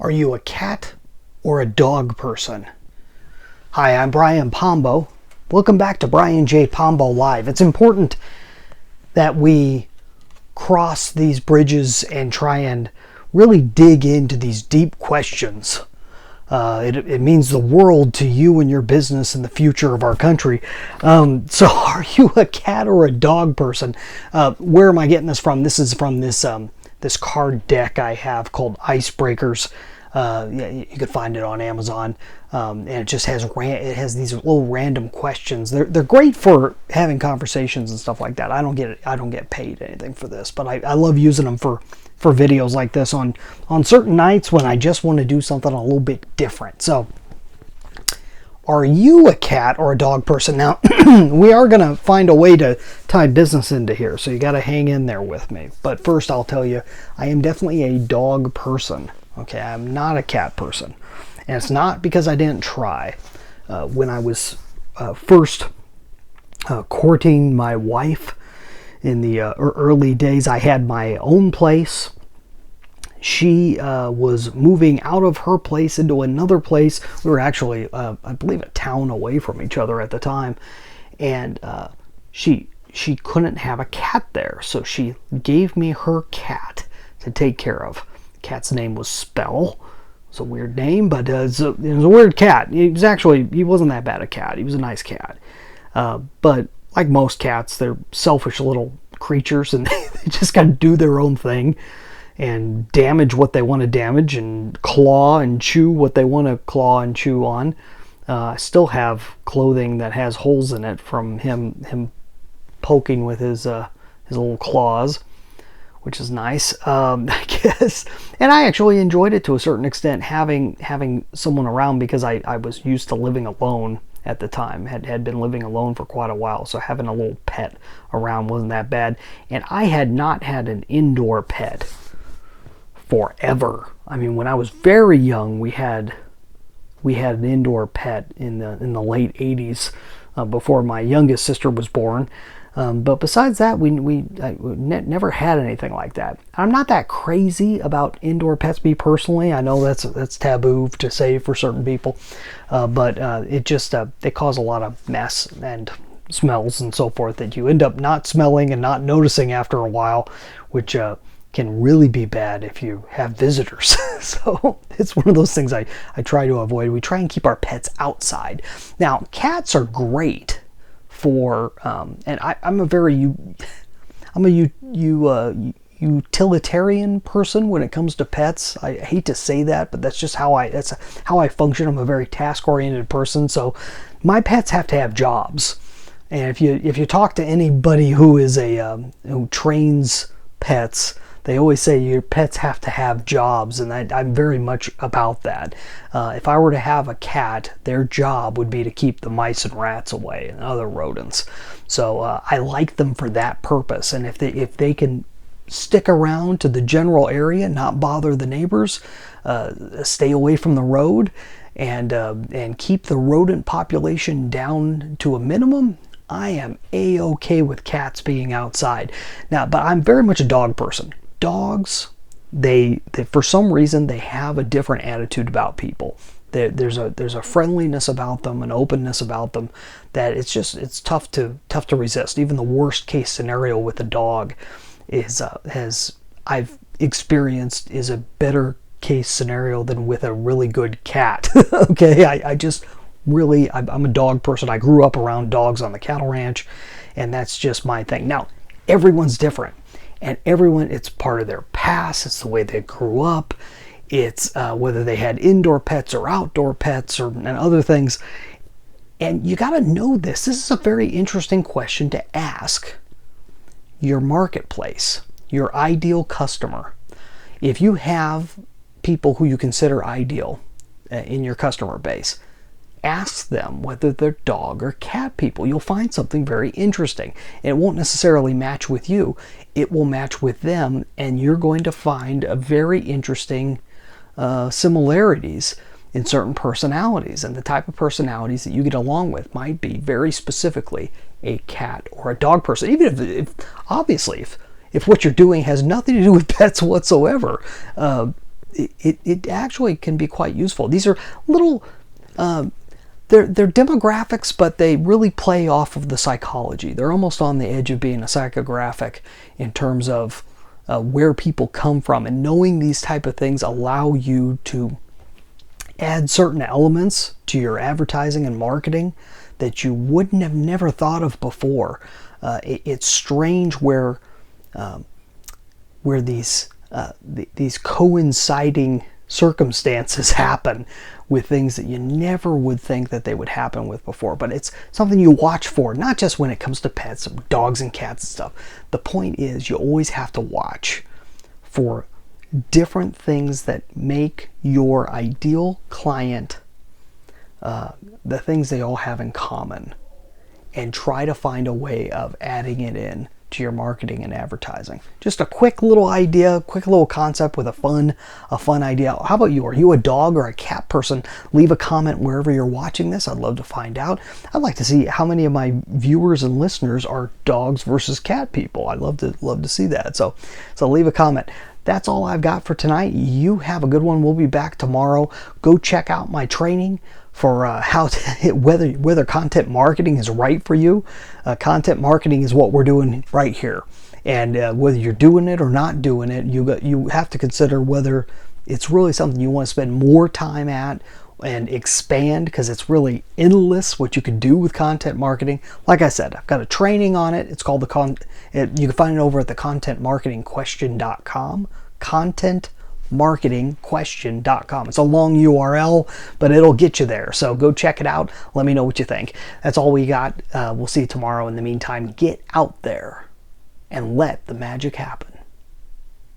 Are you a cat or a dog person? Hi, I'm Brian Pombo. Welcome back to Brian J. Pombo Live. It's important that we cross these bridges and try and really dig into these deep questions. It means the world to you and your business and the future of our country. So are you a cat or a dog person? Where am I getting this from? This is from this card deck I have called Icebreakers. Yeah, you can find it on Amazon, and it just has these little random questions. They're great for having conversations and stuff like that. I don't get paid anything for this, but I love using them for videos like this on certain nights when I just want to do something a little bit different. So, are you a cat or a dog person? Now, we are going to find a way to tie business into here, so you got to hang in there with me. But first, I'll tell you, I am definitely a dog person. Okay, I'm not a cat person. And it's not because I didn't try. When I was first courting my wife in the early days, I had my own place. She was moving out of her place into another place. We were actually, I believe, a town away from each other at the time. And she couldn't have a cat there. So she gave me her cat to take care of. Cat's name was Spell. It's a weird name, but it was a weird cat. He wasn't that bad a cat. He was a nice cat. But like most cats, they're selfish little creatures, and they just got to do their own thing and damage what they want to damage and claw and chew what they want to claw and chew on. I still have clothing that has holes in it from him poking with his little claws, which is nice, I guess. And I actually enjoyed it to a certain extent, having someone around, because I was used to living alone at the time, had been living alone for quite a while, so having a little pet around wasn't that bad. And I had not had an indoor pet forever. I mean, when I was very young, we had an indoor pet in the late 80s, before my youngest sister was born. But besides that, we never had anything like that. I'm not that crazy about indoor pets, me personally. I know that's taboo to say for certain people, but it just they cause a lot of mess and smells and so forth that you end up not smelling and not noticing after a while, which can really be bad if you have visitors. So it's one of those things I try to avoid. We try and keep our pets outside. Now, cats are great for, and I'm a utilitarian person when it comes to pets. I hate to say that, but that's just how I function. I'm a very task-oriented person, so my pets have to have jobs. And if you talk to anybody who is who trains pets, they always say your pets have to have jobs, and I'm very much about that. If I were to have a cat, their job would be to keep the mice and rats away and other rodents. So I like them for that purpose. And if they can stick around to the general area, not bother the neighbors, stay away from the road, and keep the rodent population down to a minimum, I am A-okay with cats being outside. Now, but I'm very much a dog person. Dogs, they for some reason they have a different attitude about people. There's a friendliness about them, an openness about them, that it's tough to resist. Even the worst case scenario with a dog I've experienced is a better case scenario than with a really good cat. Okay, I'm a dog person. I grew up around dogs on the cattle ranch, and that's just my thing. Now, everyone's different. And it's part of their past. It's the way they grew up. It's whether they had indoor pets or outdoor pets and other things. And you got to know this. This is a very interesting question to ask your marketplace, your ideal customer. If you have people who you consider ideal in your customer base, ask them whether they're dog or cat people. You'll find something very interesting. It won't necessarily match with you. It will match with them, and you're going to find a very interesting similarities in certain personalities. And the type of personalities that you get along with might be very specifically a cat or a dog person. Even if what you're doing has nothing to do with pets whatsoever. it actually can be quite useful. These are little, they're demographics, but they really play off of the psychology. They're almost on the edge of being a psychographic in terms of where people come from. And knowing these type of things allow you to add certain elements to your advertising and marketing that you wouldn't have never thought of before. It's strange where these coinciding circumstances happen with things that you never would think that they would happen with before. But it's something you watch for, not just when it comes to pets, dogs and cats and stuff. The point is you always have to watch for different things that make your ideal client the things they all have in common, and try to find a way of adding it in to your marketing and advertising. Just a quick little idea, quick little concept with a fun idea. How about you? Are you a dog or a cat person? Leave a comment wherever you're watching this. I'd love to find out. I'd like to see how many of my viewers and listeners are dogs versus cat people. I'd love to see that. So leave a comment. That's all I've got for tonight. You have a good one. We'll be back tomorrow. Go check out my training for whether content marketing is right for you. Content marketing is what we're doing right here, and whether you're doing it or not doing it, you have to consider whether it's really something you want to spend more time at and expand, because it's really endless what you can do with content marketing. Like I said, I've got a training on it. It's called you can find it over at the contentmarketingquestion.com. contentmarketingquestion.com. It's a long URL, but it'll get you there. So go check it out. Let me know what you think. That's all we got. We'll see you tomorrow. In the meantime, get out there and let the magic happen.